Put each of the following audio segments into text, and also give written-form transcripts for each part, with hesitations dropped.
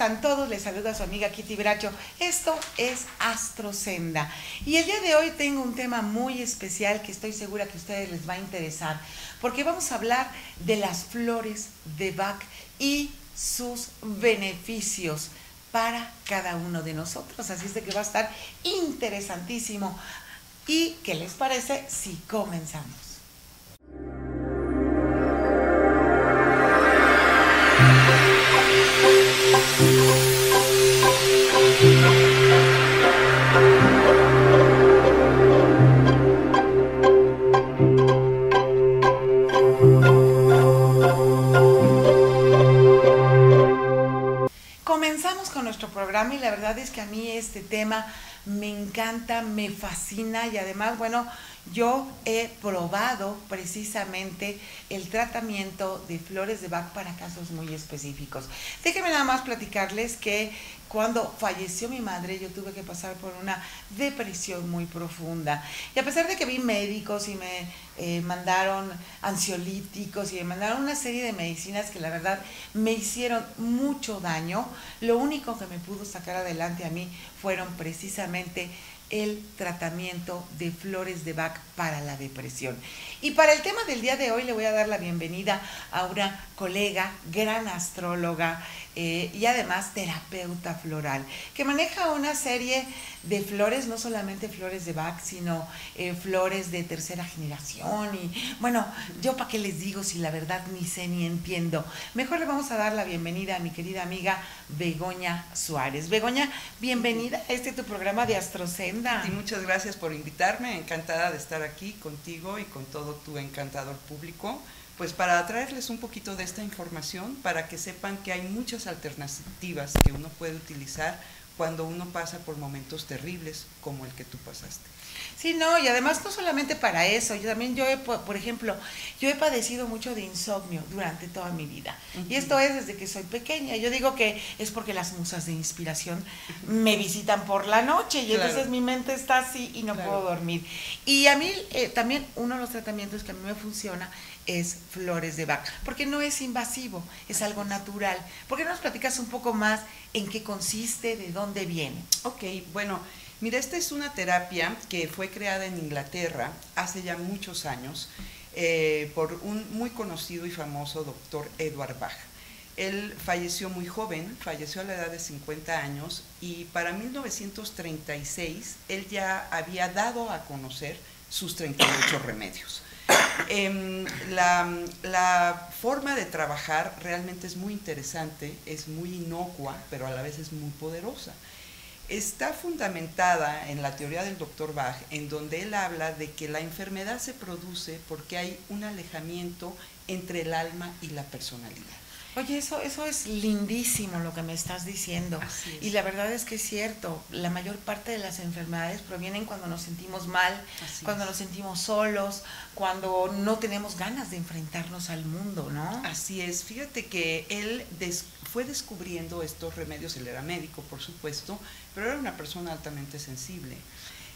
están todos? Les saluda a su amiga Kitty Bracho. Esto es Astrosenda. Y el día de hoy tengo un tema muy especial que estoy segura que a ustedes les va a interesar, porque vamos a hablar de las flores de Bach y sus beneficios para cada uno de nosotros. Así es de que va a estar interesantísimo. ¿Y qué les parece si comenzamos? Comenzamos con nuestro programa y la verdad es que a mí este tema me encanta, me fascina y además, bueno, yo he probado precisamente el tratamiento de flores de Bach para casos muy específicos. Déjenme nada más platicarles que cuando falleció mi madre yo tuve que pasar por una depresión muy profunda y a pesar de que vi médicos y me mandaron ansiolíticos y me mandaron una serie de medicinas que la verdad me hicieron mucho daño, lo único que me pudo sacar adelante a mí fueron precisamente el tratamiento de flores de Bach para la depresión. Y para el tema del día de hoy le voy a dar la bienvenida a una colega, gran astróloga y además terapeuta floral, que maneja una serie de flores, no solamente flores de Bach, sino flores de tercera generación. Y bueno, yo para qué les digo si la verdad ni sé ni entiendo. Mejor le vamos a dar la bienvenida a mi querida amiga Begoña Suárez. Begoña, bienvenida a tu programa de Astrosenda. Y muchas gracias por invitarme, encantada de estar aquí contigo y con todo tu encantador público, pues para traerles un poquito de esta información, para que sepan que hay muchas alternativas que uno puede utilizar cuando uno pasa por momentos terribles como el que tú pasaste. Sí, no, y además no solamente para eso, yo por ejemplo, yo he padecido mucho de insomnio durante toda mi vida. Y esto es desde que soy pequeña. Yo digo que es porque las musas de inspiración me visitan por la noche y entonces mi mente está así y no puedo dormir. Y a mí también uno de los tratamientos que a mí me funciona es flores de Bach, porque no es invasivo, es algo natural. ¿Por qué no nos platicas un poco más en qué consiste, de dónde viene? Ok, bueno, mira, esta es una terapia que fue creada en Inglaterra hace ya muchos años por un muy conocido y famoso doctor Edward Bach. Él falleció muy joven, falleció a la edad de 50 años y para 1936 él ya había dado a conocer sus 38 remedios. La forma de trabajar realmente es muy interesante, es muy inocua, pero a la vez es muy poderosa. Está fundamentada en la teoría del Dr. Bach, en donde él habla de que la enfermedad se produce porque hay un alejamiento entre el alma y la personalidad. Oye, eso es lindísimo lo que me estás diciendo. Y la verdad es que es cierto, la mayor parte de las enfermedades provienen cuando nos sentimos mal, cuando nos sentimos solos, cuando no tenemos ganas de enfrentarnos al mundo, ¿no? Así es, fíjate que él fue descubriendo estos remedios, él era médico, por supuesto, pero era una persona altamente sensible.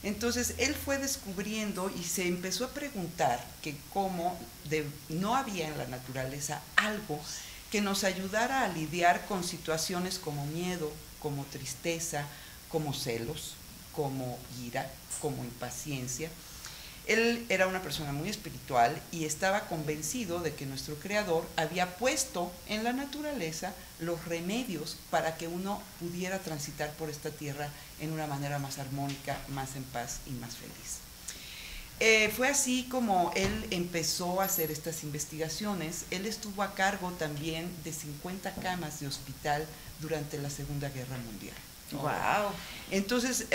Entonces él fue descubriendo y se empezó a preguntar que cómo no había en la naturaleza algo que nos ayudara a lidiar con situaciones como miedo, como tristeza, como celos, como ira, como impaciencia. Él era una persona muy espiritual y estaba convencido de que nuestro Creador había puesto en la naturaleza los remedios para que uno pudiera transitar por esta tierra en una manera más armónica, más en paz y más feliz. Fue así como él empezó a hacer estas investigaciones. Él estuvo a cargo también de 50 camas de hospital durante la Segunda Guerra Mundial. ¡Wow! Entonces,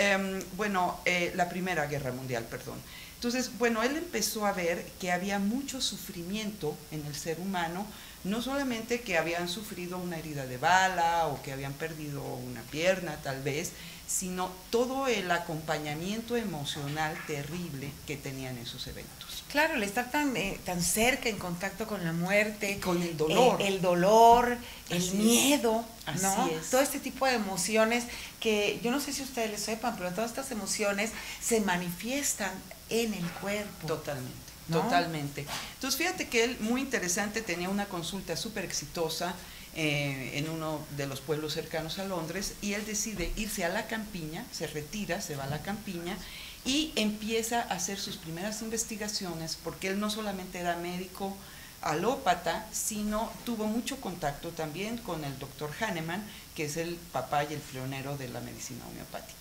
la Primera Guerra Mundial, perdón. Entonces, bueno, él empezó a ver que había mucho sufrimiento en el ser humano, no solamente que habían sufrido una herida de bala o que habían perdido una pierna tal vez, sino todo el acompañamiento emocional terrible que tenían esos eventos. Claro, el estar tan cerca, en contacto con la muerte, con el dolor, el miedo, ¿no? Así es. Todo este tipo de emociones que yo no sé si ustedes lo sepan, pero todas estas emociones se manifiestan en el cuerpo. Totalmente. ¿No? Totalmente. Entonces, fíjate que él, muy interesante, tenía una consulta súper exitosa en uno de los pueblos cercanos a Londres, y él decide irse a la campiña, se retira, se va a la campiña y empieza a hacer sus primeras investigaciones, porque él no solamente era médico alópata, sino tuvo mucho contacto también con el doctor Hahnemann, que es el papá y el pionero de la medicina homeopática.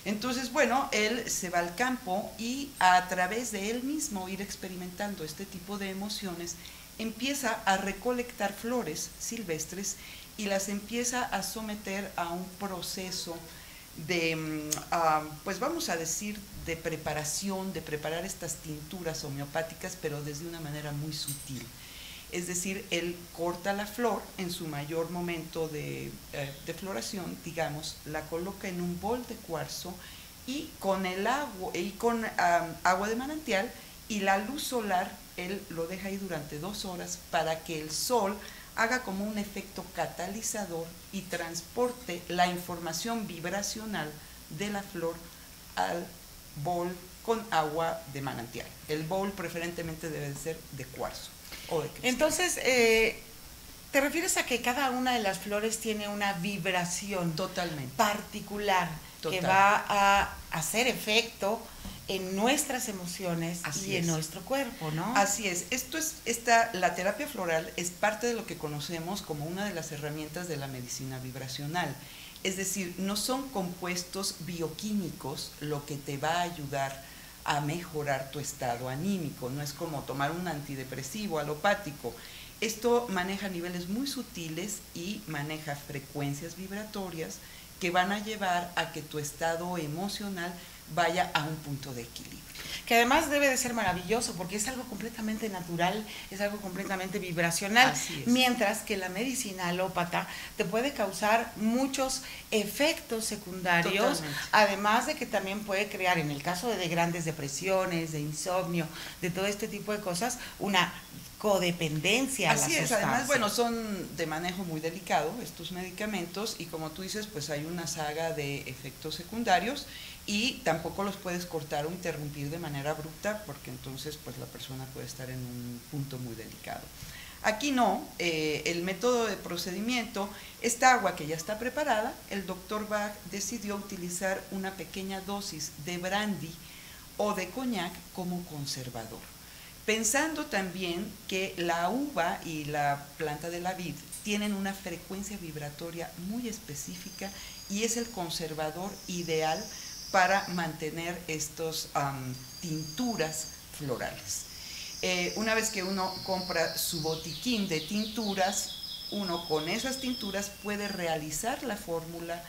Entonces, bueno, él se va al campo y a través de él mismo ir experimentando este tipo de emociones, empieza a recolectar flores silvestres y las empieza a someter a un proceso de, pues vamos a decir, de preparación, de preparar estas tinturas homeopáticas, pero desde una manera muy sutil. Es decir, él corta la flor en su mayor momento de floración, digamos, la coloca en un bol de cuarzo y con el agua, agua de manantial y la luz solar, él lo deja ahí durante 2 horas para que el sol haga como un efecto catalizador y transporte la información vibracional de la flor al bol con agua de manantial. El bol preferentemente debe ser de cuarzo o de cristal. Entonces, ¿te refieres a que cada una de las flores tiene una vibración totalmente particular Total. que va a hacer efecto en nuestras emociones Así y en es. nuestro cuerpo, ¿no? Así es. La terapia floral es parte de lo que conocemos como una de las herramientas de la medicina vibracional. Es decir, no son compuestos bioquímicos lo que te va a ayudar a mejorar tu estado anímico. No es como tomar un antidepresivo alopático. Esto maneja niveles muy sutiles y maneja frecuencias vibratorias que van a llevar a que tu estado emocional vaya a un punto de equilibrio. Que además debe de ser maravilloso porque es algo completamente natural, es algo completamente vibracional, mientras que la medicina alópata te puede causar muchos efectos secundarios, totalmente, además de que también puede crear, en el caso de grandes depresiones, de insomnio, de todo este tipo de cosas, una codependencia a la sustancia. Además, bueno, son de manejo muy delicado estos medicamentos y como tú dices, pues hay una saga de efectos secundarios y tampoco los puedes cortar o interrumpir de manera abrupta porque entonces pues la persona puede estar en un punto muy delicado. Aquí no, el método de procedimiento, esta agua que ya está preparada, el doctor Bach decidió utilizar una pequeña dosis de brandy o de coñac como conservador, pensando también que la uva y la planta de la vid tienen una frecuencia vibratoria muy específica y es el conservador ideal para mantener estos tinturas florales. Una vez que uno compra su botiquín de tinturas, uno con esas tinturas puede realizar la fórmula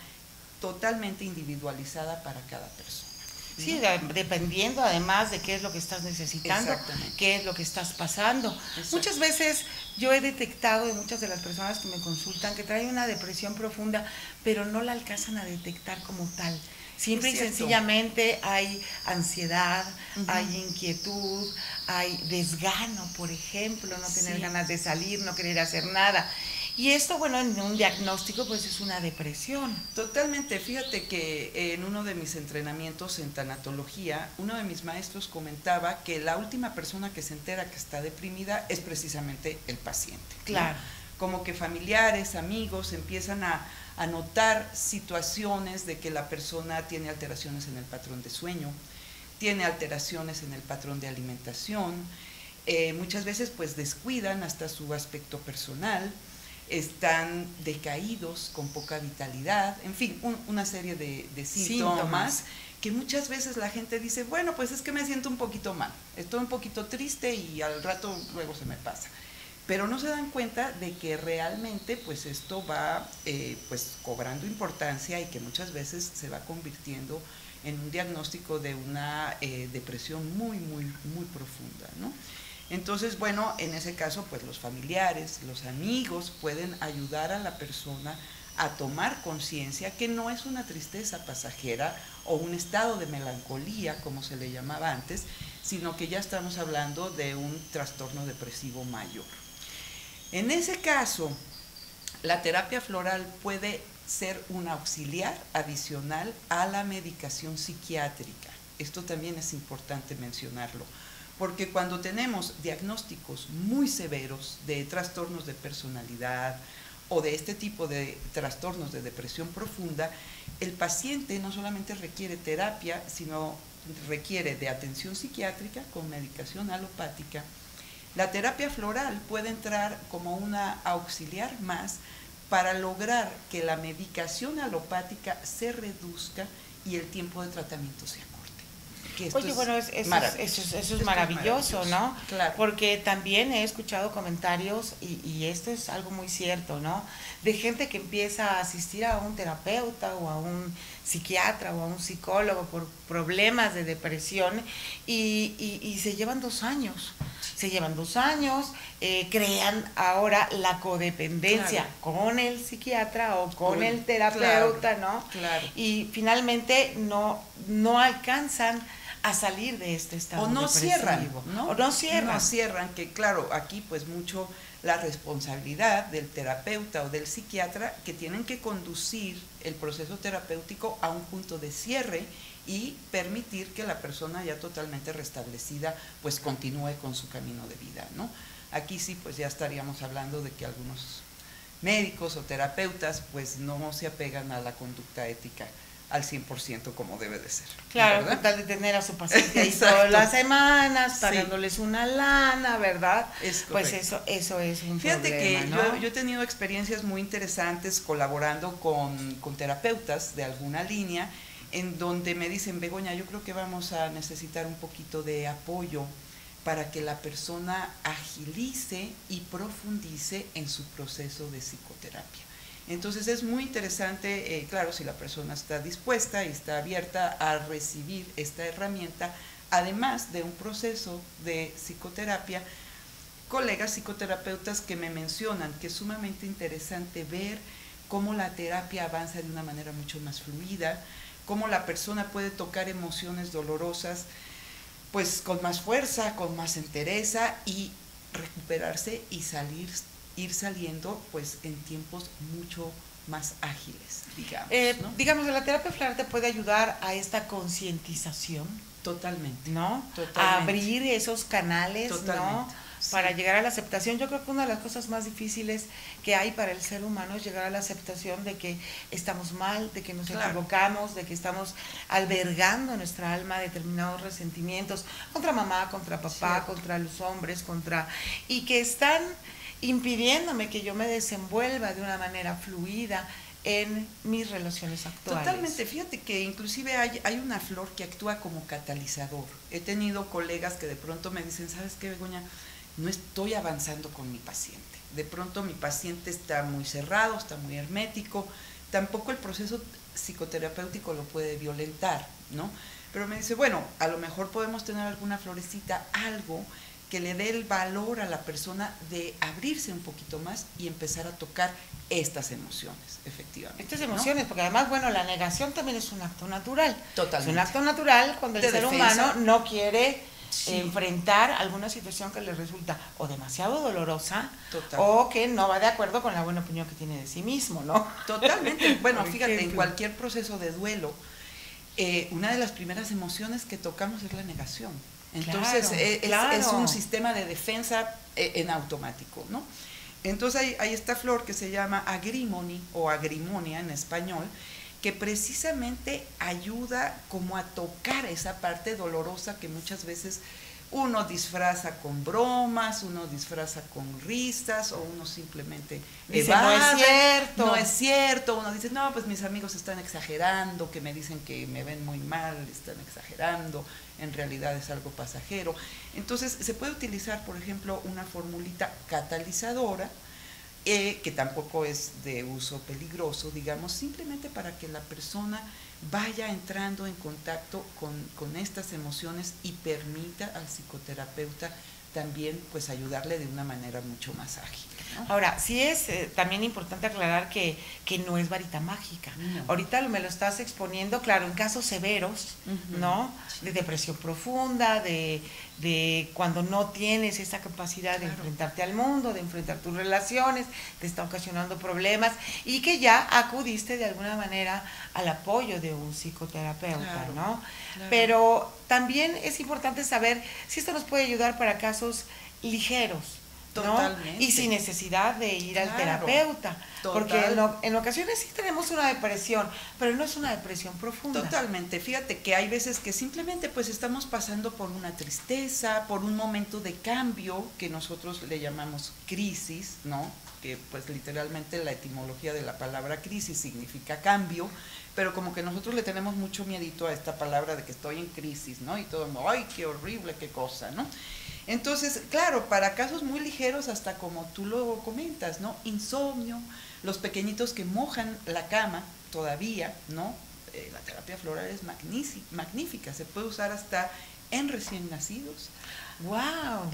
totalmente individualizada para cada persona. Sí, dependiendo además de qué es lo que estás necesitando, qué es lo que estás pasando. Exacto. Muchas veces yo he detectado de muchas de las personas que me consultan que traen una depresión profunda, pero no la alcanzan a detectar como tal. Simple y sencillamente hay ansiedad, hay inquietud, hay desgano, por ejemplo, no tener ganas de salir, no querer hacer nada. Y esto, bueno, en un diagnóstico, pues es una depresión. Totalmente. Fíjate que en uno de mis entrenamientos en tanatología, uno de mis maestros comentaba que la última persona que se entera que está deprimida es precisamente el paciente. Claro. ¿No? Como que familiares, amigos empiezan a notar situaciones de que la persona tiene alteraciones en el patrón de sueño, tiene alteraciones en el patrón de alimentación, muchas veces pues descuidan hasta su aspecto personal, están decaídos, con poca vitalidad, en fin, una serie de síntomas que muchas veces la gente dice, bueno, pues es que me siento un poquito mal, estoy un poquito triste y al rato luego se me pasa. Pero no se dan cuenta de que realmente pues esto va pues cobrando importancia y que muchas veces se va convirtiendo en un diagnóstico de una depresión muy profunda, ¿no? Entonces, bueno, en ese caso pues los familiares, los amigos pueden ayudar a la persona a tomar conciencia que no es una tristeza pasajera o un estado de melancolía como se le llamaba antes, sino que ya estamos hablando de un trastorno depresivo mayor. En ese caso, la terapia floral puede ser un auxiliar adicional a la medicación psiquiátrica. Esto también es importante mencionarlo, porque cuando tenemos diagnósticos muy severos de trastornos de personalidad o de este tipo de trastornos de depresión profunda, el paciente no solamente requiere terapia, sino requiere de atención psiquiátrica con medicación alopática. La terapia floral puede entrar como una auxiliar más para lograr que la medicación alopática se reduzca y el tiempo de tratamiento se acorte. Oye, bueno, eso es maravilloso, ¿no? Claro. Porque también he escuchado comentarios, y esto es algo muy cierto, ¿no? De gente que empieza a asistir a un terapeuta o a un psiquiatra o a un psicólogo por problemas de depresión y se llevan 2 años. Se llevan 2 años, crean ahora la codependencia con el psiquiatra o con el terapeuta, ¿no? Claro. Y finalmente no alcanzan a salir de este estado depresivo. O no cierran. No cierran, que claro, aquí pues mucho la responsabilidad del terapeuta o del psiquiatra, que tienen que conducir el proceso terapéutico a un punto de cierre y permitir que la persona ya totalmente restablecida pues continúe con su camino de vida, ¿no? Aquí sí pues ya estaríamos hablando de que algunos médicos o terapeutas pues no se apegan a la conducta ética al 100% como debe de ser. Claro, con tal de tener a su paciente ahí todas las semanas, pagándoles una lana, ¿verdad? Es pues eso es un Fíjate problema, que ¿no? yo he tenido experiencias muy interesantes colaborando con terapeutas de alguna línea, en donde me dicen, Begoña, yo creo que vamos a necesitar un poquito de apoyo para que la persona agilice y profundice en su proceso de psicoterapia. Entonces es muy interesante, claro, si la persona está dispuesta y está abierta a recibir esta herramienta, además de un proceso de psicoterapia. Colegas psicoterapeutas que me mencionan que es sumamente interesante ver cómo la terapia avanza de una manera mucho más fluida, cómo la persona puede tocar emociones dolorosas pues con más fuerza, con más entereza y recuperarse y ir saliendo pues en tiempos mucho más ágiles, digamos, ¿no? Digamos, la terapia floral te puede ayudar a esta concientización. Totalmente. ¿No? Totalmente. A abrir esos canales, Totalmente. ¿no? Para llegar a la aceptación. Yo creo que una de las cosas más difíciles que hay para el ser humano es llegar a la aceptación de que estamos mal, de que nos equivocamos, de que estamos albergando en nuestra alma determinados resentimientos contra mamá, contra papá, contra los hombres, y que están impidiéndome que yo me desenvuelva de una manera fluida en mis relaciones actuales. Totalmente, fíjate que inclusive hay una flor que actúa como catalizador. He tenido colegas que de pronto me dicen, ¿sabes qué, Begoña? No estoy avanzando con mi paciente. De pronto mi paciente está muy cerrado, está muy hermético, tampoco el proceso psicoterapéutico lo puede violentar, ¿no? Pero me dice, bueno, a lo mejor podemos tener alguna florecita, algo que le dé el valor a la persona de abrirse un poquito más y empezar a tocar estas emociones, efectivamente. Estas emociones, ¿no? Porque además, bueno, la negación también es un acto natural. Totalmente. Es un acto natural cuando el ser humano no quiere enfrentar alguna situación que le resulta o demasiado dolorosa o que no va de acuerdo con la buena opinión que tiene de sí mismo, ¿no? Totalmente. Bueno, fíjate, en cualquier proceso de duelo, una de las primeras emociones que tocamos es la negación. Entonces es un sistema de defensa en automático, ¿no? Entonces hay esta flor que se llama agrimony o agrimonia en español, que precisamente ayuda como a tocar esa parte dolorosa que muchas veces uno disfraza con bromas, uno disfraza con risas o uno simplemente evade, no es cierto, uno dice, no, pues mis amigos están exagerando, que me dicen que me ven muy mal, están exagerando, en realidad es algo pasajero. Entonces se puede utilizar, por ejemplo, una formulita catalizadora, que tampoco es de uso peligroso, digamos, simplemente para que la persona vaya entrando en contacto con estas emociones y permita al psicoterapeuta también pues ayudarle de una manera mucho más ágil, ¿no? Ahora, sí es también importante aclarar que no es varita mágica. No. Ahorita me lo estás exponiendo, claro, en casos severos, ¿no? Sí. De depresión profunda, de cuando no tienes esa capacidad de enfrentarte al mundo, de enfrentar tus relaciones, te está ocasionando problemas y que ya acudiste de alguna manera al apoyo de un psicoterapeuta, ¿no? Claro. Pero también es importante saber si esto nos puede ayudar para casos ligeros, ¿no? Totalmente. Y sin necesidad de ir al Claro. terapeuta. Total. Porque en ocasiones sí tenemos una depresión, pero no es una depresión profunda. Totalmente. Fíjate que hay veces que simplemente pues estamos pasando por una tristeza, por un momento de cambio que nosotros le llamamos crisis, ¿no? Que pues literalmente la etimología de la palabra crisis significa cambio, pero como que nosotros le tenemos mucho miedito a esta palabra de que estoy en crisis, ¿no? Y todo, ¡ay, qué horrible, qué cosa!, ¿no? Entonces, claro, para casos muy ligeros, hasta como tú lo comentas, ¿no? Insomnio, los pequeñitos que mojan la cama todavía, ¿no? La terapia floral es magnífica, se puede usar hasta en recién nacidos. ¡Wow!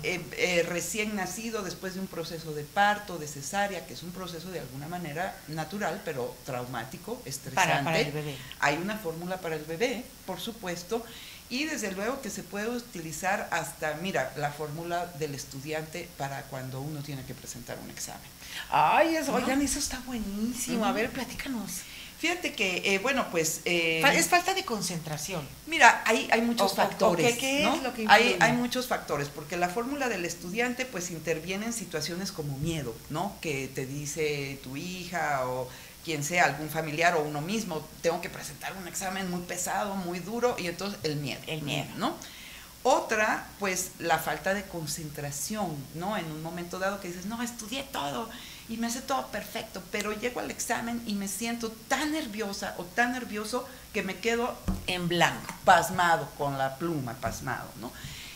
Recién nacido después de un proceso de parto, de cesárea, que es un proceso de alguna manera natural, pero traumático, estresante. Para el bebé. Hay una fórmula para el bebé, por supuesto, y desde luego que se puede utilizar hasta, mira, la fórmula del estudiante para cuando uno tiene que presentar un examen. Ay, ¿No? oigan, eso está buenísimo. A ver, platícanos. Fíjate que, bueno, pues... es falta de concentración. Mira, hay muchos factores, ¿qué ¿no? es lo que hay muchos factores, porque la fórmula del estudiante pues interviene en situaciones como miedo, ¿no? Que te dice tu hija o quien sea, algún familiar o uno mismo, tengo que presentar un examen muy pesado, muy duro, y entonces el miedo. El miedo. ¿No? Otra, pues la falta de concentración, ¿no? En un momento dado que dices, no, estudié todo y me hace todo perfecto, pero llego al examen y me siento tan nerviosa o tan nervioso que me quedo en blanco, pasmado, con la pluma, pasmado, ¿no?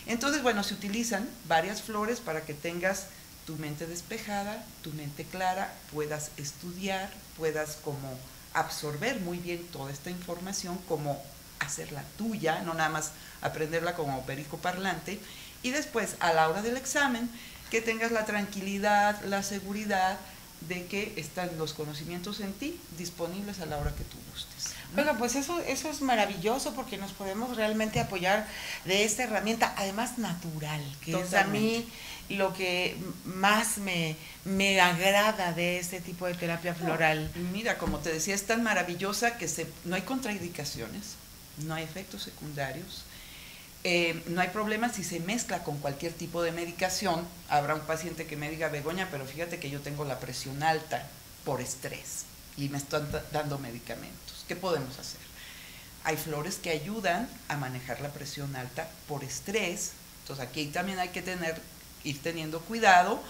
Entonces, bueno, se utilizan varias flores para que tengas tu mente despejada, tu mente clara, puedas estudiar, puedas como absorber muy bien toda esta información, como hacerla tuya, no nada más aprenderla como perico parlante, y después a la hora del examen que tengas la tranquilidad, la seguridad de que están los conocimientos en ti disponibles a la hora que tú gustes, ¿no? Bueno, pues eso es maravilloso porque nos podemos realmente apoyar de esta herramienta, además natural, que Totalmente. es a mí lo que más me agrada de este tipo de terapia floral. Mira, como te decía, es tan maravillosa que no hay contraindicaciones, no hay efectos secundarios, no hay problema si se mezcla con cualquier tipo de medicación. Habrá un paciente que me diga, Begoña, pero fíjate que yo tengo la presión alta por estrés y me están dando medicamentos. ¿Qué podemos hacer? Hay flores que ayudan a manejar la presión alta por estrés. Entonces aquí también hay que ir teniendo cuidado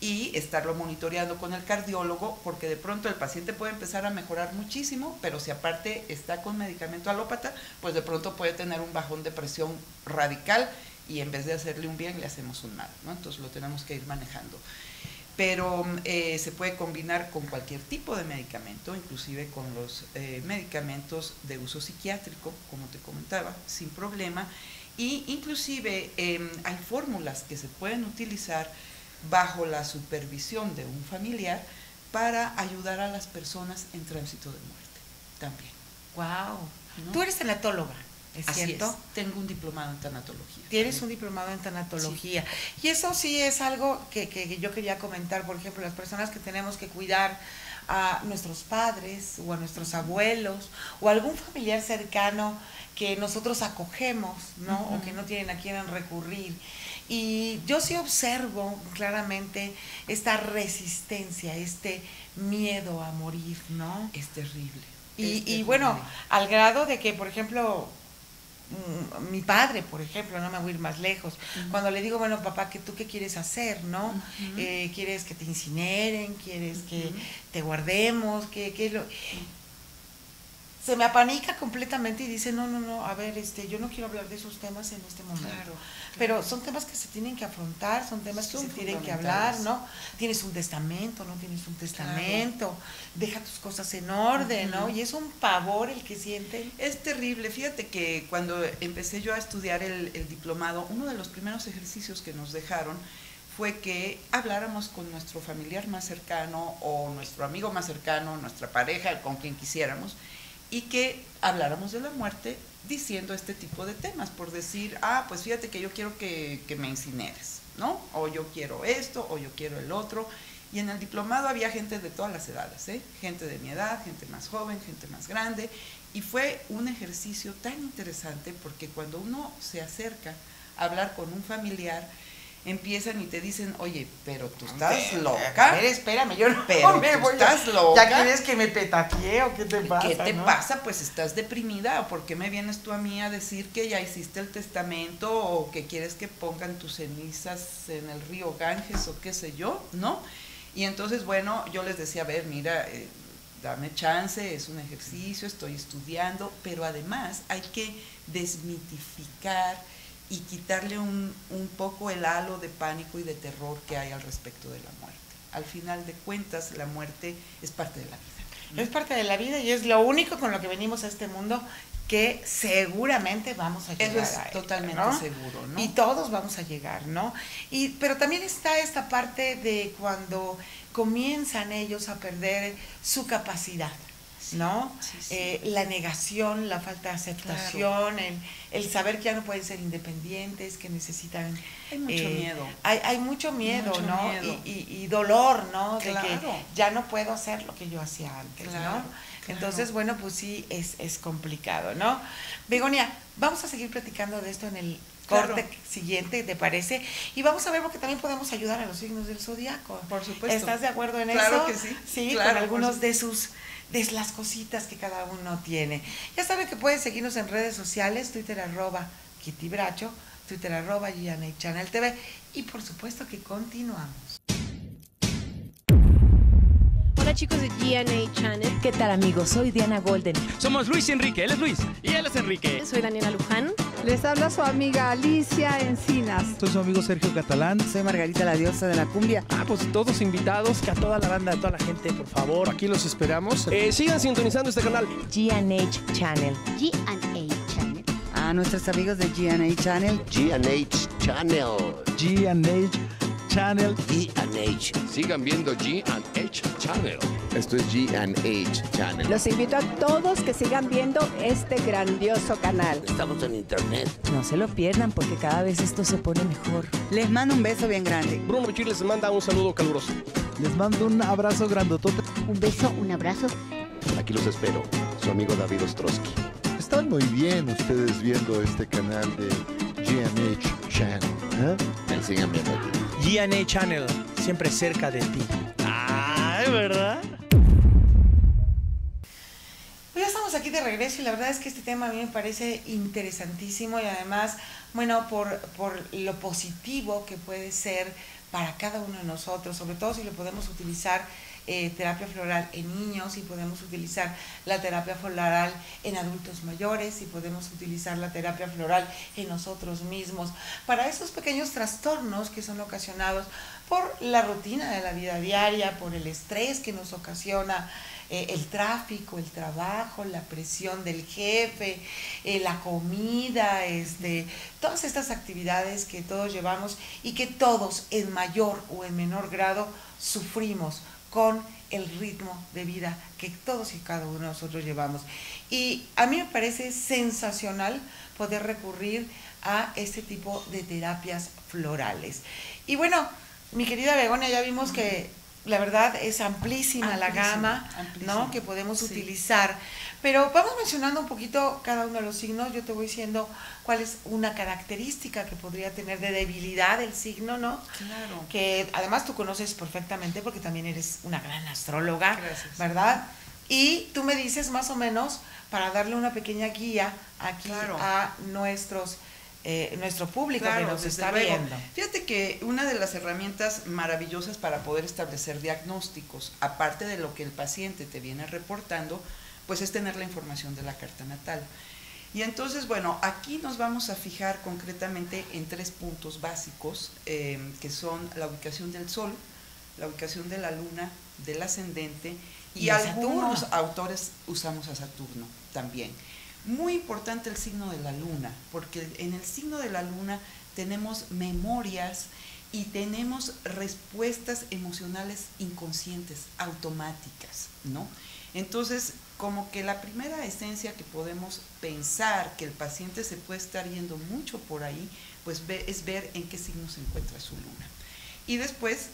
y estarlo monitoreando con el cardiólogo, porque de pronto el paciente puede empezar a mejorar muchísimo, pero si aparte está con medicamento alópata, pues de pronto puede tener un bajón de presión radical y en vez de hacerle un bien le hacemos un mal, ¿no? Entonces lo tenemos que ir manejando. Pero se puede combinar con cualquier tipo de medicamento, inclusive con los medicamentos de uso psiquiátrico, como te comentaba, sin problema, y inclusive hay fórmulas que se pueden utilizar bajo la supervisión de un familiar para ayudar a las personas en tránsito de muerte también. ¡Wow! ¿No? Tú eres tanatóloga, ¿es Así cierto? es, tengo un diplomado en tanatología. Tienes un diplomado en tanatología. Sí. Y eso sí es algo que yo quería comentar, por ejemplo, las personas que tenemos que cuidar a nuestros padres o a nuestros abuelos o a algún familiar cercano que nosotros acogemos, ¿no? O que no tienen a quién recurrir. Y yo sí observo claramente esta resistencia, este miedo a morir, ¿no? Es terrible. Y bueno, al grado de que, por ejemplo, mi padre, por ejemplo, no me voy a ir más lejos, cuando le digo, bueno, papá, ¿tú qué quieres hacer, no? ¿Quieres que te incineren? ¿Quieres que te guardemos? Se me apanica completamente y dice, no, a ver, yo no quiero hablar de esos temas en este momento. Claro. Pero son temas que se tienen que afrontar, son temas que se tienen que hablar, ¿no? Tienes un testamento, no tienes un testamento, claro. Deja tus cosas en orden, ¿no? Y es un pavor el que sienten. Es terrible. Fíjate que cuando empecé yo a estudiar el diplomado, uno de los primeros ejercicios que nos dejaron fue que habláramos con nuestro familiar más cercano o nuestro amigo más cercano, nuestra pareja, con quien quisiéramos, y que habláramos de la muerte diciendo este tipo de temas, por decir, pues fíjate que yo quiero que me incineres, ¿no? O yo quiero esto, o yo quiero el otro. Y en el diplomado había gente de todas las edades, gente de mi edad, gente más joven, gente más grande, y fue un ejercicio tan interesante porque cuando uno se acerca a hablar con un familiar, empiezan y te dicen, oye, pero tú estás loca. A ver, espérame, yo no pero me tú voy estás loca. ¿Ya quieres que me petaquee o qué te pasa? ¿Qué te ¿no? pasa? Pues estás deprimida. ¿Por qué me vienes tú a mí a decir que ya hiciste el testamento o que quieres que pongan tus cenizas en el río Ganges o qué sé yo, ¿no? Y entonces, bueno, yo les decía, a ver, mira, dame chance, es un ejercicio, estoy estudiando, pero además hay que desmitificar y quitarle un poco el halo de pánico y de terror que hay al respecto de la muerte. Al final de cuentas, la muerte es parte de la vida. Es parte de la vida y es lo único con lo que venimos a este mundo que seguramente vamos a llegar. Eso es a totalmente ¿no? seguro, ¿no? Y todos vamos a llegar, ¿no? Pero también está esta parte de cuando comienzan ellos a perder su capacidad, ¿no? Sí, sí. La negación, la falta de aceptación, claro. el saber que ya no pueden ser independientes, que necesitan... Hay mucho miedo. Hay mucho miedo, mucho ¿no? Miedo. Y dolor, ¿no? Claro. De que ya no puedo hacer lo que yo hacía antes, claro, ¿no? Entonces, bueno, pues sí, es complicado, ¿no? Begonia, vamos a seguir platicando de esto en el corte siguiente, ¿te parece? Y vamos a ver porque también podemos ayudar a los signos del zodiaco. Por supuesto. ¿Estás de acuerdo en claro eso? Claro que sí. Sí, claro, con algunos de las cositas que cada uno tiene. Ya saben que pueden seguirnos en redes sociales, Twitter @KittyBracho, Twitter @GNA TV y por supuesto que continuamos. Hola chicos de GNA Channel. ¿Qué tal amigos? Soy Diana Golden. Somos Luis y Enrique, él es Luis y él es Enrique. Soy Daniela Luján. Les habla su amiga Alicia Encinas. Soy su amigo Sergio Catalán. Soy Margarita, la diosa de la cumbia. Pues todos invitados, Que a toda la banda, a toda la gente, por favor, aquí los esperamos. sigan sintonizando este canal. GNH Channel. GNA Channel. A nuestros amigos de GNA Channel. GNH Channel. GNH Channel. GNH. Sigan viendo GNH Channel. Esto es GNH Channel. Los invito a todos que sigan viendo este grandioso canal. Estamos en internet. No se lo pierdan porque cada vez esto se pone mejor. Les mando un beso bien grande. Bruno Bichir les manda un saludo caluroso. Les mando un abrazo grandotote. Un beso, un abrazo. Aquí los espero. Su amigo David Ostrowski. Están muy bien ustedes viendo este canal de GNH Channel. Me sigan viendo aquí. GNH Channel, siempre cerca de ti. Ay, ¿verdad? Pues ya estamos aquí de regreso y la verdad es que este tema a mí me parece interesantísimo y además, bueno, por lo positivo que puede ser para cada uno de nosotros, sobre todo si lo podemos utilizar terapia floral en niños, y podemos utilizar la terapia floral en adultos mayores, y podemos utilizar la terapia floral en nosotros mismos, para esos pequeños trastornos que son ocasionados por la rutina de la vida diaria, por el estrés que nos ocasiona el tráfico, el trabajo, la presión del jefe, la comida, todas estas actividades que todos llevamos y que todos en mayor o en menor grado sufrimos con el ritmo de vida que todos y cada uno de nosotros llevamos. Y a mí me parece sensacional poder recurrir a este tipo de terapias florales. Y bueno, mi querida Begonia, ya vimos que la verdad es amplísima la gama, ¿no?, que podemos utilizar. Pero vamos mencionando un poquito cada uno de los signos. Yo te voy diciendo cuál es una característica que podría tener de debilidad el signo, ¿no? Claro. Que además tú conoces perfectamente porque también eres una gran astróloga. Gracias. ¿Verdad? Y tú me dices más o menos para darle una pequeña guía aquí a nuestro público que nos está viendo. Fíjate que una de las herramientas maravillosas para poder establecer diagnósticos, aparte de lo que el paciente te viene reportando, pues es tener la información de la carta natal. Y entonces, bueno, aquí nos vamos a fijar concretamente en 3 puntos básicos, que son la ubicación del Sol, la ubicación de la Luna, del ascendente, y algunos autores usamos a Saturno también. Muy importante el signo de la Luna, porque en el signo de la Luna tenemos memorias y tenemos respuestas emocionales inconscientes, automáticas, ¿no? Entonces, como que la primera esencia que podemos pensar que el paciente se puede estar yendo mucho por ahí, pues es ver en qué signo se encuentra su luna. Y después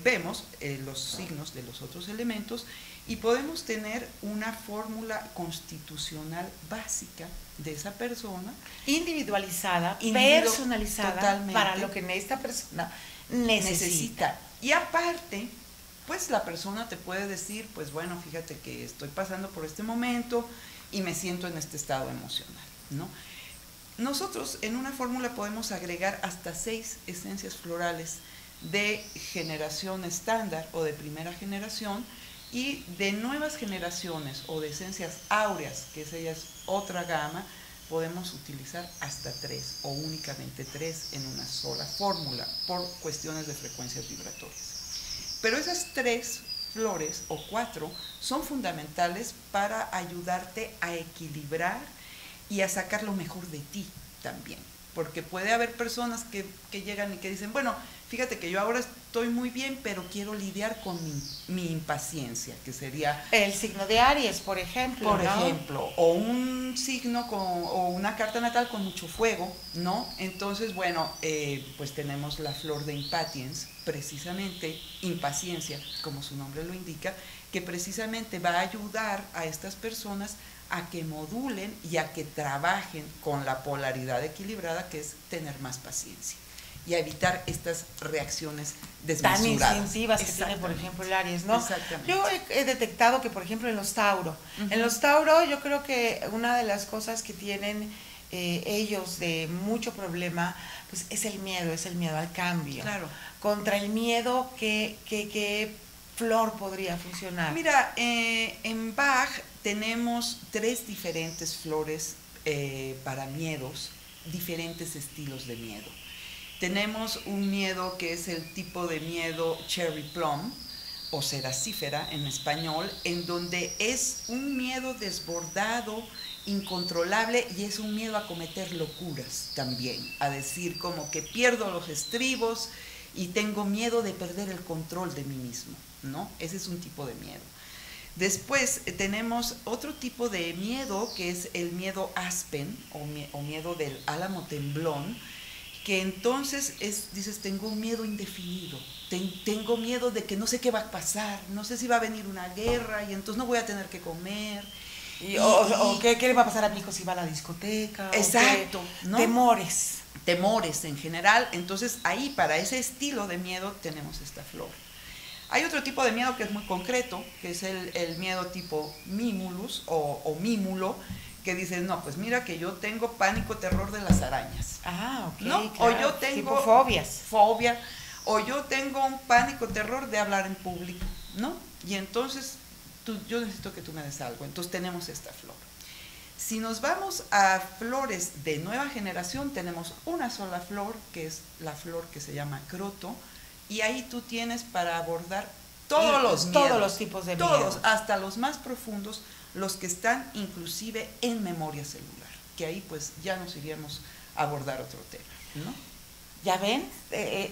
vemos los signos de los otros elementos y podemos tener una fórmula constitucional básica de esa persona. Individualizada, Individu- personalizada totalmente. para lo que esta persona necesita. Y aparte, pues la persona te puede decir, pues bueno, fíjate que estoy pasando por este momento y me siento en este estado emocional, ¿no? Nosotros en una fórmula podemos agregar hasta 6 esencias florales de generación estándar o de primera generación, y de nuevas generaciones o de esencias áureas, que esa ya es otra gama, podemos utilizar hasta 3 o únicamente 3 en una sola fórmula por cuestiones de frecuencias vibratorias. Pero esas 3 flores o 4 son fundamentales para ayudarte a equilibrar y a sacar lo mejor de ti también, porque puede haber personas que llegan y que dicen, bueno, fíjate que yo ahora estoy muy bien, pero quiero lidiar con mi impaciencia, que sería el signo de Aries, por ejemplo. Por ejemplo, o un signo o una carta natal con mucho fuego, ¿no? Entonces, bueno, pues tenemos la flor de impatience, precisamente, impaciencia, como su nombre lo indica, que precisamente va a ayudar a estas personas a que modulen y a que trabajen con la polaridad equilibrada, que es tener más paciencia y a evitar estas reacciones desmesuradas. Tan instintivas que tiene, por ejemplo, el Aries, ¿no? Exactamente. Yo he detectado que, por ejemplo, en los Tauro, en los Tauro yo creo que una de las cosas que tienen ellos de mucho problema, pues es el miedo al cambio. Claro. Contra el miedo, ¿qué flor podría funcionar? Mira, en Bach tenemos 3 diferentes flores para miedos, diferentes estilos de miedo. Tenemos un miedo que es el tipo de miedo cherry plum o ceracífera en español, en donde es un miedo desbordado, incontrolable, y es un miedo a cometer locuras también, a decir como que pierdo los estribos y tengo miedo de perder el control de mí mismo, ¿no? Ese es un tipo de miedo. Después tenemos otro tipo de miedo que es el miedo aspen o miedo del álamo temblón, que entonces dices, tengo un miedo indefinido, tengo miedo de que no sé qué va a pasar, no sé si va a venir una guerra y entonces no voy a tener que comer. O ¿qué le va a pasar a mi hijo si va a la discoteca? Exacto, ¿no? Temores en general. Entonces ahí para ese estilo de miedo tenemos esta flor. Hay otro tipo de miedo que es muy concreto, que es el miedo tipo mimulus o mímulo, que dices, no, pues mira que yo tengo pánico, terror de las arañas. Ah, ok, ¿no? claro. O yo tengo tipo fobias. Fobia, o yo tengo un pánico, terror de hablar en público, ¿no? Y entonces yo necesito que tú me des algo. Entonces tenemos esta flor. Si nos vamos a flores de nueva generación, tenemos una sola flor, que es la flor que se llama croto, y ahí tú tienes para abordar todos los miedos, todos los tipos de todos, miedos, hasta los más profundos, los que están inclusive en memoria celular, que ahí pues ya nos iríamos a abordar otro tema, ¿no? Ya ven,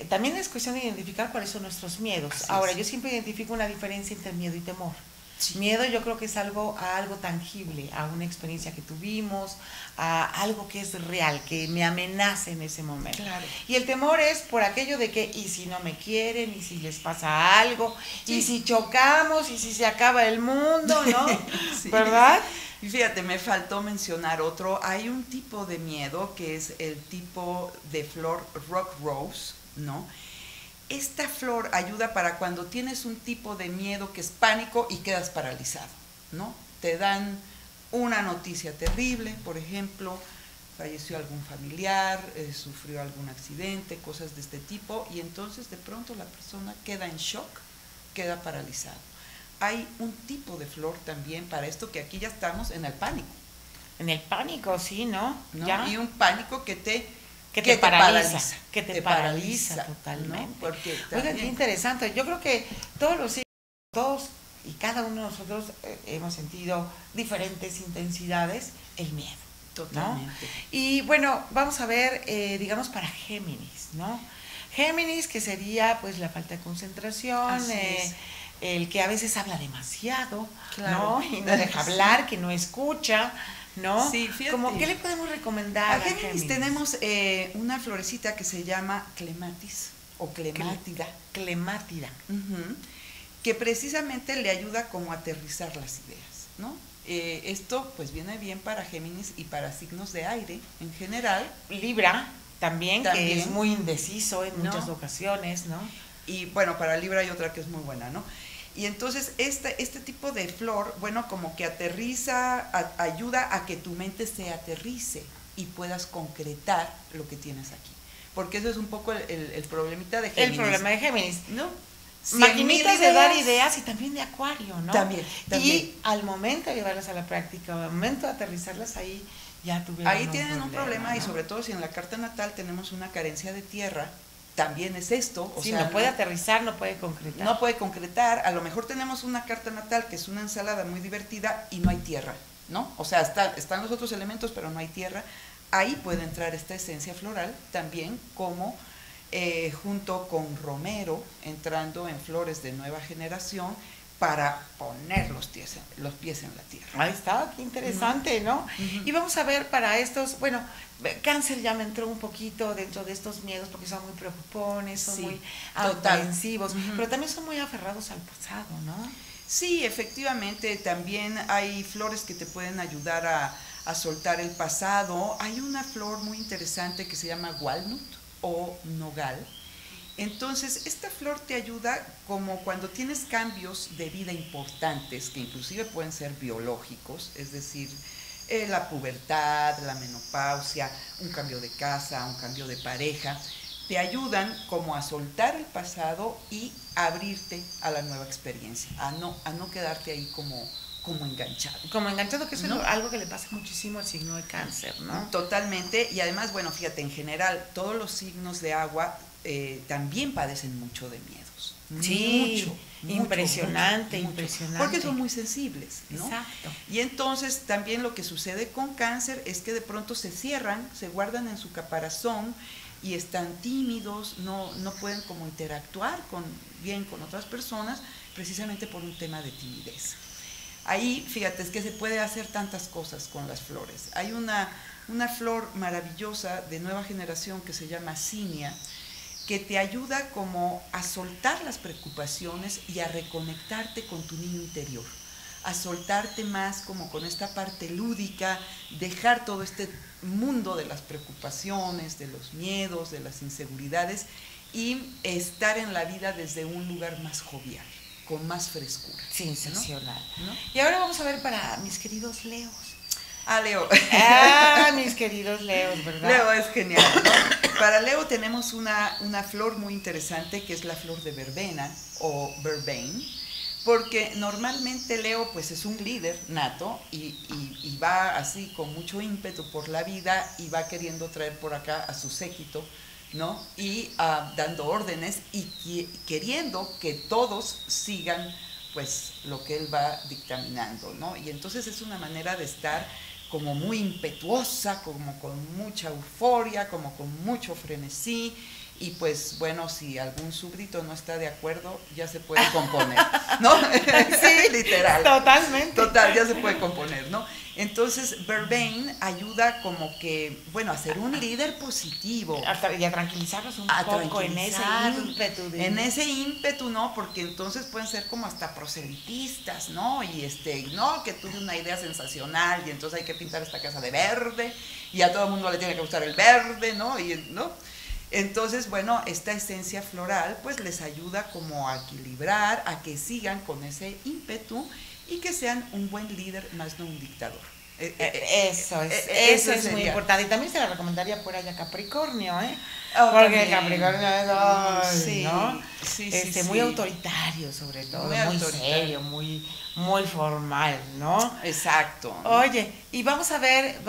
también es cuestión de identificar cuáles son nuestros miedos. Así Ahora, es. yo siempre identifico una diferencia entre miedo y temor. Sí. Miedo yo creo que es algo tangible, a una experiencia que tuvimos, a algo que es real, que me amenaza en ese momento. Claro. Y el temor es por aquello de que, ¿y si no me quieren? ¿Y si les pasa algo? Sí. ¿Y si chocamos? ¿Y si se acaba el mundo? ¿No? Sí. ¿Verdad? Y fíjate, me faltó mencionar otro. Hay un tipo de miedo que es el tipo de flor rock rose, ¿no? Esta flor ayuda para cuando tienes un tipo de miedo que es pánico y quedas paralizado, ¿no? Te dan una noticia terrible, por ejemplo, falleció algún familiar, sufrió algún accidente, cosas de este tipo, y entonces de pronto la persona queda en shock, queda paralizado. Hay un tipo de flor también para esto, que aquí ya estamos en el pánico. En el pánico, sí, ¿no? ¿No? ¿Ya? Y un pánico que te paraliza totalmente. ¿no? Porque Oigan, qué interesante. Yo creo que todos y cada uno de nosotros hemos sentido diferentes intensidades, el miedo. Totalmente. ¿No? Y bueno, vamos a ver, digamos, para Géminis, ¿no? Géminis, que sería pues la falta de concentración, el que a veces habla demasiado, claro, ¿no? Y no deja hablar, que no escucha, ¿no? Sí, fíjate. Como, ¿qué le podemos recomendar A Géminis tenemos una florecita que se llama clematis o clemátida. Clemátida. que precisamente le ayuda como a aterrizar las ideas, ¿no? Esto pues viene bien para Géminis y para signos de aire en general. Libra también, que es muy indeciso en muchas ocasiones, ¿no? Y bueno, para Libra hay otra que es muy buena, ¿no? Y entonces este tipo de flor, bueno, como que aterriza, ayuda a que tu mente se aterrice y puedas concretar lo que tienes aquí. Porque eso es un poco el problemita de Géminis. El problema de Géminis, ¿no? Maquinitas de dar ideas y también de Acuario, ¿no? También. Y al momento de llevarlas a la práctica, al momento de aterrizarlas ahí, ya tuvieron ahí tienen un problema, ¿no? Y sobre todo si en la carta natal tenemos una carencia de tierra, también es esto. O sea, no puede aterrizar, no puede concretar. No puede concretar, a lo mejor tenemos una carta natal que es una ensalada muy divertida y no hay tierra, ¿no? O sea, están los otros elementos, pero no hay tierra. Ahí puede entrar esta esencia floral también como junto con romero, entrando en flores de nueva generación para poner los pies en la tierra. Ahí está, qué interesante, ¿no? Y vamos a ver para estos, bueno, Cáncer ya me entró un poquito dentro de estos miedos porque son muy preocupones, son muy aprensivos, pero también son muy aferrados al pasado, ¿no? Sí, efectivamente, también hay flores que te pueden ayudar a soltar el pasado. Hay una flor muy interesante que se llama walnut o nogal. Entonces, esta flor te ayuda como cuando tienes cambios de vida importantes, que inclusive pueden ser biológicos, es decir, la pubertad, la menopausia, un cambio de casa, un cambio de pareja, te ayudan como a soltar el pasado y abrirte a la nueva experiencia, a no quedarte ahí como enganchado. Como enganchado, que eso es algo que le pasa muchísimo al signo de Cáncer, ¿no? Totalmente, y además, bueno, fíjate, en general, todos los signos de agua también padecen mucho de miedos. Sí, mucho, impresionante. Porque son muy sensibles, ¿no? Exacto. Y entonces también lo que sucede con Cáncer es que de pronto se cierran, se guardan en su caparazón y están tímidos, no pueden como interactuar bien con otras personas, precisamente por un tema de timidez. Ahí, fíjate, es que se puede hacer tantas cosas con las flores. Hay una flor maravillosa de nueva generación que se llama Cinia, que te ayuda como a soltar las preocupaciones y a reconectarte con tu niño interior, a soltarte más como con esta parte lúdica, dejar todo este mundo de las preocupaciones, de los miedos, de las inseguridades y estar en la vida desde un lugar más jovial, con más frescura. Sensacional. ¿No? Y ahora vamos a ver para mis queridos Leos. Leo. Mis queridos Leos, ¿verdad? Leo es genial, ¿no? Para Leo tenemos una flor muy interesante que es la flor de verbena o vervain, porque normalmente Leo pues es un líder nato y va así con mucho ímpetu por la vida y va queriendo traer por acá a su séquito, ¿no? Y dando órdenes y queriendo que todos sigan pues lo que él va dictaminando, ¿no? Y entonces es una manera de estar como muy impetuosa, como con mucha euforia, como con mucho frenesí, y pues bueno, si algún súbdito no está de acuerdo, ya se puede componer, ¿no? Sí, literal. Totalmente. Total, ya se puede componer, ¿no? Entonces, vervain ayuda como que, bueno, a ser un líder positivo. Y a tranquilizarlos un poco en ese ímpetu. En ese ímpetu, ¿no? Porque entonces pueden ser como hasta proselitistas, ¿no? Y no, que tuve una idea sensacional y entonces hay que pintar esta casa de verde y a todo el mundo le tiene que gustar el verde, ¿no? Entonces, bueno, esta esencia floral pues les ayuda como a equilibrar, a que sigan con ese ímpetu y que sean un buen líder, más no un dictador. Eso es muy importante. Y también se la recomendaría por allá Capricornio, ¿eh? Porque Capricornio es sí, ¿no? Sí, muy autoritario, sobre todo, muy serio, muy formal, ¿no? Exacto. Oye, y vamos a ver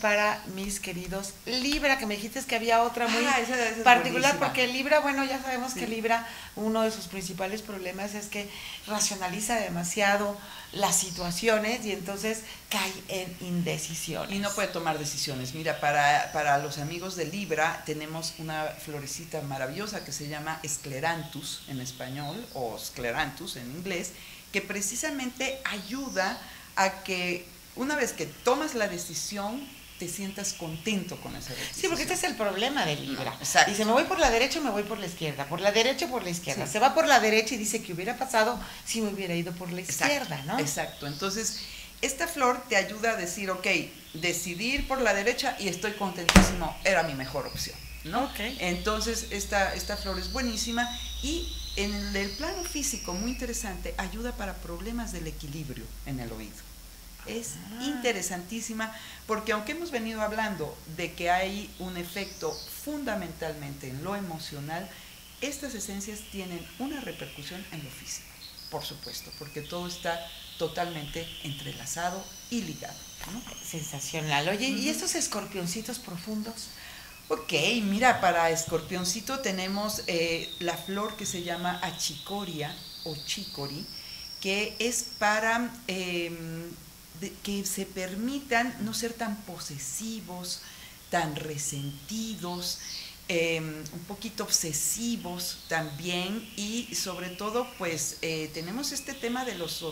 para mis queridos Libra, que me dijiste que había otra muy esa particular, porque Libra, bueno, ya sabemos que Libra, uno de sus principales problemas es que racionaliza demasiado las situaciones y entonces cae en indecisiones. Y no puede tomar decisiones. Mira, para los amigos de Libra tenemos una florecita maravillosa que se llama Scleranthus en español o Scleranthus en inglés, que precisamente ayuda a que una vez que tomas la decisión, te sientas contento con esa decisión. Sí, porque este es el problema de Libra. Exacto. Dice, me voy por la derecha, me voy por la izquierda, por la derecha, por la izquierda. Sí. Se va por la derecha y dice que hubiera pasado si me hubiera ido por la izquierda, ¿no? Exacto. Entonces, esta flor te ayuda a decir, ok, decidí ir por la derecha y estoy contentísimo, era mi mejor opción, ¿no? Ok. Entonces, esta flor es buenísima y en el plano físico, muy interesante, ayuda para problemas del equilibrio en el oído. Es interesantísima porque aunque hemos venido hablando de que hay un efecto fundamentalmente en lo emocional, estas esencias tienen una repercusión en lo físico, por supuesto, porque todo está totalmente entrelazado y ligado, ¿no? Sensacional. Oye, ¿y estos escorpioncitos profundos? Ok, mira, para escorpioncito tenemos la flor que se llama achicoria o chicory, que es para que se permitan no ser tan posesivos, tan resentidos, un poquito obsesivos también, y sobre todo pues tenemos este tema de los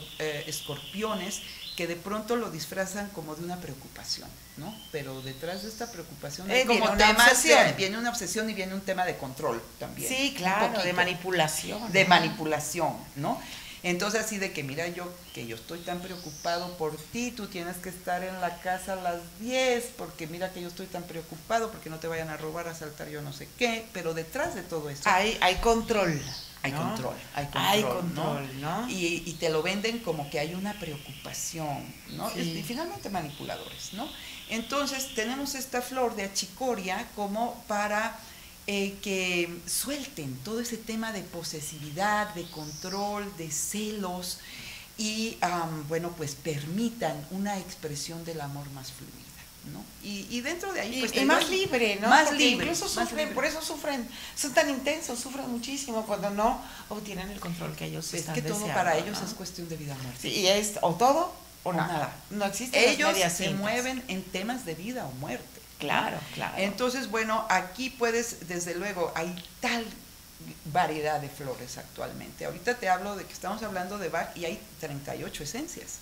escorpiones que de pronto lo disfrazan como de una preocupación, ¿no? Pero detrás de esta preocupación hay como temas, viene una obsesión y viene un tema de control también. Sí, claro, de manipulación. De manipulación, ¿no? Entonces así de que mira, yo estoy tan preocupado por ti, tú tienes que estar en la casa a las 10, porque mira que yo estoy tan preocupado porque no te vayan a robar, a asaltar, yo no sé qué, pero detrás de todo esto hay control. Hay control, ¿no? Y te lo venden como que hay una preocupación, ¿no? Sí. Y finalmente manipuladores, ¿no? Entonces tenemos esta flor de achicoria como para que suelten todo ese tema de posesividad, de control, de celos y, bueno, pues permitan una expresión del amor más fluida, ¿no? Y dentro de ahí, pues... Y más libre, ¿no? Más porque libre. Incluso sufren, por eso sufren, son tan intensos, sufren muchísimo cuando no obtienen el control que ellos están deseando. Es que todo para ellos es cuestión de vida o muerte. Sí, y es o todo o nada. No existe. Ellos se mueven en temas de vida o muerte. Claro, claro. Entonces, bueno, aquí puedes, desde luego, hay tal variedad de flores actualmente. Ahorita te hablo de que estamos hablando de Bach y hay 38 esencias,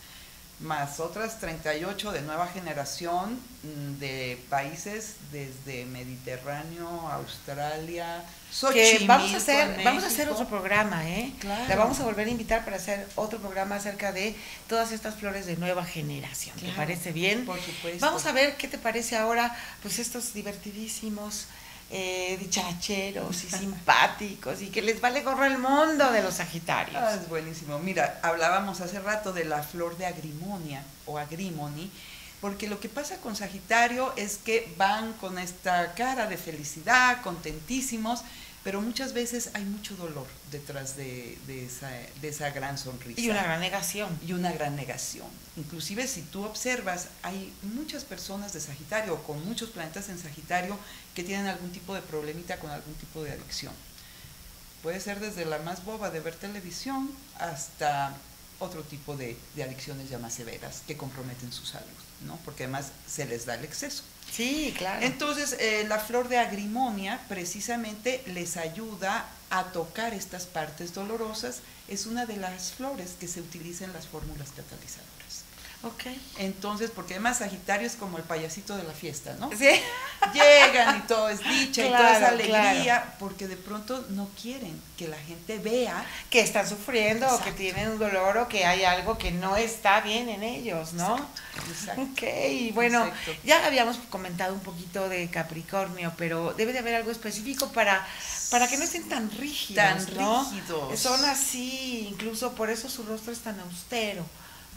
más otras 38 de nueva generación de países desde Mediterráneo, Australia, Xochimilco, vamos a hacer otro programa, Claro. La vamos a volver a invitar para hacer otro programa acerca de todas estas flores de nueva generación. Claro. ¿Te parece bien? Por supuesto. Vamos a ver qué te parece ahora, pues estos divertidísimos dicharacheros y simpáticos y que les vale gorro el mundo de los Sagitarios. Es buenísimo. Mira, hablábamos hace rato de la flor de agrimonia o agrimony, porque lo que pasa con Sagitario es que van con esta cara de felicidad, contentísimos, pero muchas veces hay mucho dolor detrás de esa gran sonrisa. Y una gran negación. Y una gran negación. Inclusive si tú observas, hay muchas personas de Sagitario, o con muchos planetas en Sagitario, que tienen algún tipo de problemita con algún tipo de adicción. Puede ser desde la más boba de ver televisión hasta otro tipo de adicciones ya más severas que comprometen su salud, ¿no? Porque además se les da el exceso. Sí, claro. Entonces, la flor de agrimonia precisamente les ayuda a tocar estas partes dolorosas. Es una de las flores que se utiliza en las fórmulas catalizadoras. Ok. Entonces, porque además Sagitario es como el payasito de la fiesta, ¿no? Sí. Llegan y todo es dicha, claro, y toda esa alegría, claro. porque de pronto no quieren que la gente vea que están sufriendo. Exacto. O que tienen un dolor o que hay algo que no está bien en ellos, ¿no? Exacto. Ok, bueno, exacto. Ya habíamos comentado un poquito de Capricornio, pero debe de haber algo específico para que no estén tan rígidos, ¿no? Rígidos. Son así, incluso por eso su rostro es tan austero,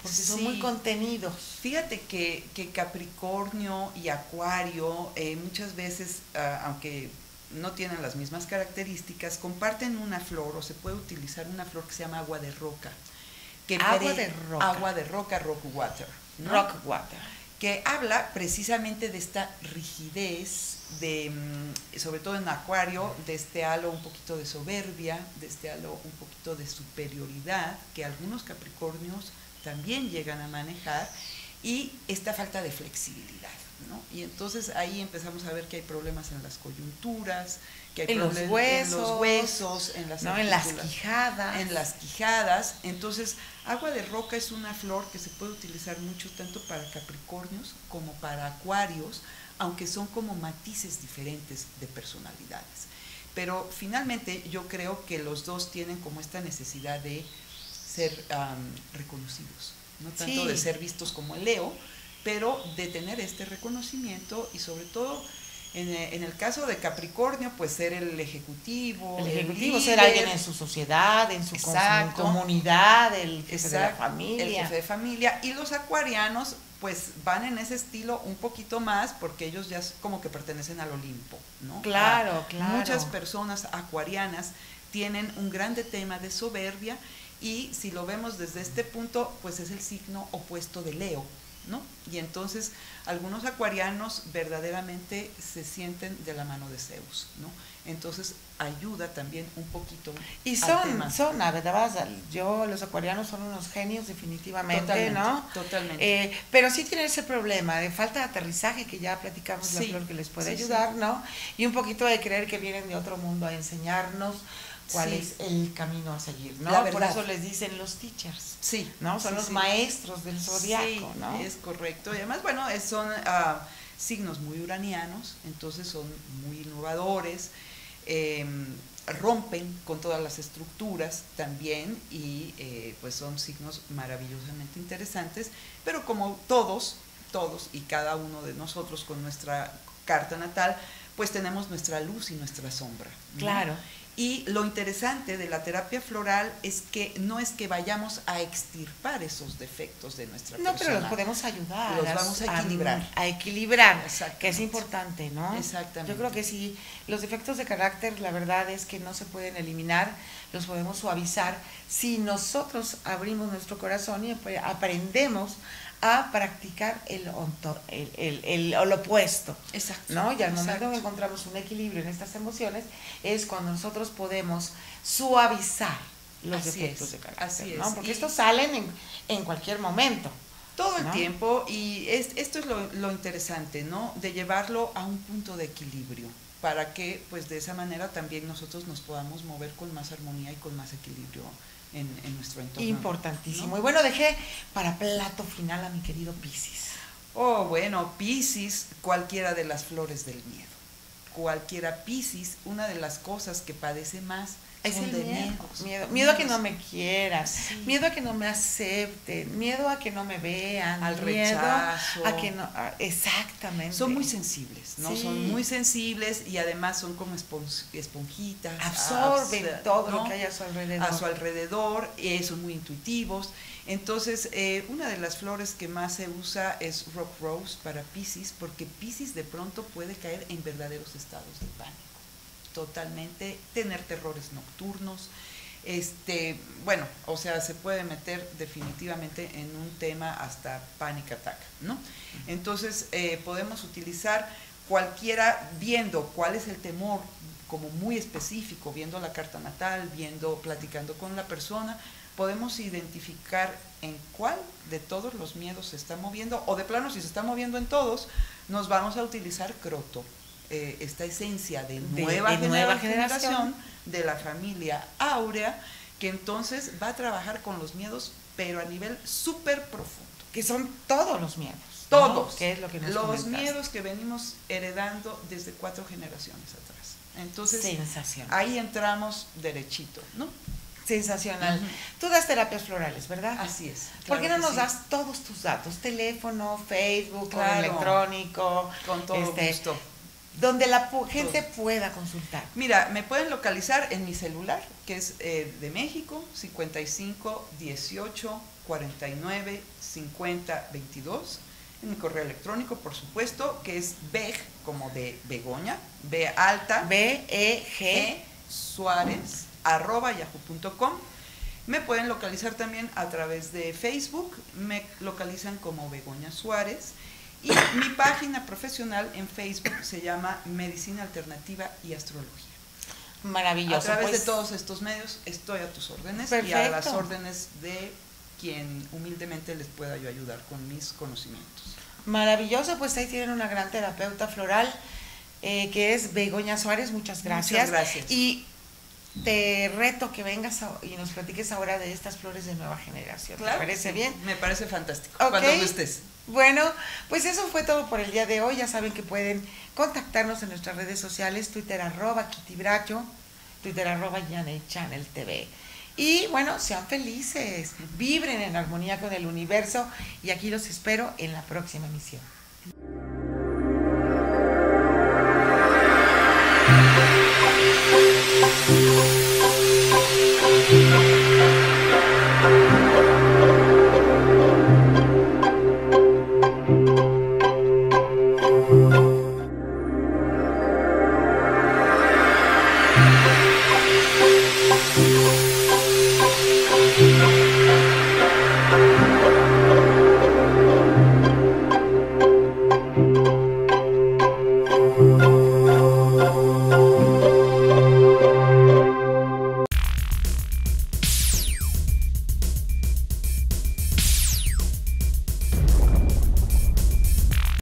porque son muy contenidos. Fíjate que Capricornio y Acuario muchas veces, aunque no tienen las mismas características, comparten una flor, o se puede utilizar una flor que se llama agua de roca. Agua de roca. Agua de roca, rock water, ¿no? Rock water. Que habla precisamente de esta rigidez, sobre todo en Acuario, de este halo un poquito de soberbia, de este halo un poquito de superioridad, que algunos Capricornios también llegan a manejar, y esta falta de flexibilidad, ¿no? Y entonces ahí empezamos a ver que hay problemas en las coyunturas, que hay en los problemas en los huesos, en las ¿no? En las quijadas. En las quijadas. Entonces, agua de roca es una flor que se puede utilizar mucho tanto para Capricornios como para Acuarios, aunque son como matices diferentes de personalidades. Pero finalmente yo creo que los dos tienen como esta necesidad de ser reconocidos, no tanto Sí. de ser vistos como el Leo, pero de tener este reconocimiento y sobre todo en el caso de Capricornio, pues ser el ejecutivo. El ejecutivo, líder, ser alguien en su sociedad, en su Exacto. comunidad, el jefe de la Exacto, familia. el jefe de familia. Y los acuarianos, pues van en ese estilo un poquito más, porque ellos ya como que pertenecen al Olimpo, ¿no? Claro, claro. Muchas personas acuarianas tienen un grande tema de soberbia, y si lo vemos desde este punto, pues es el signo opuesto de Leo, ¿no? Y entonces algunos acuarianos verdaderamente se sienten de la mano de Zeus, ¿no? Entonces ayuda también un poquito Y al tema. son, la verdad, los acuarianos son unos genios definitivamente, Totalmente, ¿no? totalmente. Pero sí tienen ese problema de falta de aterrizaje, que ya platicamos la Sí, flor que les puede sí, ayudar, sí. ¿no? Y un poquito de creer que vienen de otro mundo a enseñarnos cuál Sí. es el camino a seguir, ¿no? La Por verdad. eso les dicen los teachers, Sí, ¿no? Son sí, los sí. maestros del zodiaco, Sí, ¿no? es correcto. Y además, bueno, son signos muy uranianos, entonces son muy innovadores, rompen con todas las estructuras también, y pues son signos maravillosamente interesantes, pero como todos y cada uno de nosotros con nuestra carta natal, pues tenemos nuestra luz y nuestra sombra, ¿no? Claro. Y lo interesante de la terapia floral es que no es que vayamos a extirpar esos defectos de nuestra persona. No, pero los podemos ayudar. Los vamos a equilibrar. A equilibrar, Exactamente. que es importante, ¿no? Exactamente. Yo creo que sí, los defectos de carácter, la verdad es que no se pueden eliminar, los podemos suavizar si nosotros abrimos nuestro corazón y aprendemos a practicar el opuesto. Exacto. ¿No? Y al momento exacto. que encontramos un equilibrio en estas emociones, es cuando nosotros podemos suavizar los Así defectos es, de carácter, así ¿no? es. Porque Y estos salen en cualquier momento. Todo el ¿no? tiempo, y esto es lo interesante, ¿no? De llevarlo a un punto de equilibrio, para que pues de esa manera también nosotros nos podamos mover con más armonía y con más equilibrio en nuestro entorno. Importantísimo. ¿no? Y bueno, dejé para plato final a mi querido Piscis. Oh, bueno, Piscis, cualquiera de las flores del miedo. Cualquiera. Piscis, una de las cosas que padece más Es son el de miedo. miedos. Miedo a que no me quieran, Sí. miedo a que no me acepten, miedo a que no me vean, Al miedo rechazo. a que no, exactamente. Son muy sensibles, ¿no? Sí. Son muy sensibles, y además son como esponjitas. Absorben todo ¿no? lo que hay a su alrededor. A su alrededor, son muy intuitivos. Entonces, una de las flores que más se usa es Rock Rose para Piscis, porque Piscis de pronto puede caer en verdaderos estados de pánico. Totalmente, tener terrores nocturnos, bueno, o sea, se puede meter definitivamente en un tema hasta panic attack, ¿no? Entonces, podemos utilizar cualquiera, viendo cuál es el temor como muy específico, viendo la carta natal, platicando con la persona, podemos identificar en cuál de todos los miedos se está moviendo, o de plano, si se está moviendo en todos, nos vamos a utilizar Croto. Esta esencia de nueva generación de la familia áurea, que entonces va a trabajar con los miedos, pero a nivel súper profundo. Que son todos los miedos. Todos. ¿No? Que es lo que nos los comentaste. miedos que venimos heredando desde 4 generaciones atrás. Entonces, Sensacional. ahí entramos derechito, ¿no? Sensacional. Ujú. Tú das terapias florales, ¿verdad? Así es. ¿Por qué no claro que nos sí. das todos tus datos? Teléfono, Facebook, correo Claro. electrónico. Con todo gusto. Donde la gente pueda consultar. Mira, me pueden localizar en mi celular, que es de México, 55 18 49 50 22. En mi correo electrónico, por supuesto, que es beg, como de Begoña, B alta, BEG Suárez, @yahoo.com. Me pueden localizar también a través de Facebook, me localizan como Begoña Suárez. Y mi página profesional en Facebook se llama Medicina Alternativa y Astrología. Maravilloso. A través pues, de todos estos medios estoy a tus órdenes. Perfecto. Y a las órdenes de quien humildemente les pueda yo ayudar con mis conocimientos. Maravilloso, pues ahí tienen una gran terapeuta floral que es Begoña Suárez, muchas gracias. Muchas gracias. Y te reto que vengas y nos platiques ahora de estas flores de nueva generación. Claro, ¿Te parece bien? Me parece fantástico. Ok. Cuando gustes. Bueno, pues eso fue todo por el día de hoy. Ya saben que pueden contactarnos en nuestras redes sociales, Twitter @KittyBracho, Twitter @GNHChannel TV. Y bueno, sean felices, vibren en armonía con el universo y aquí los espero en la próxima emisión.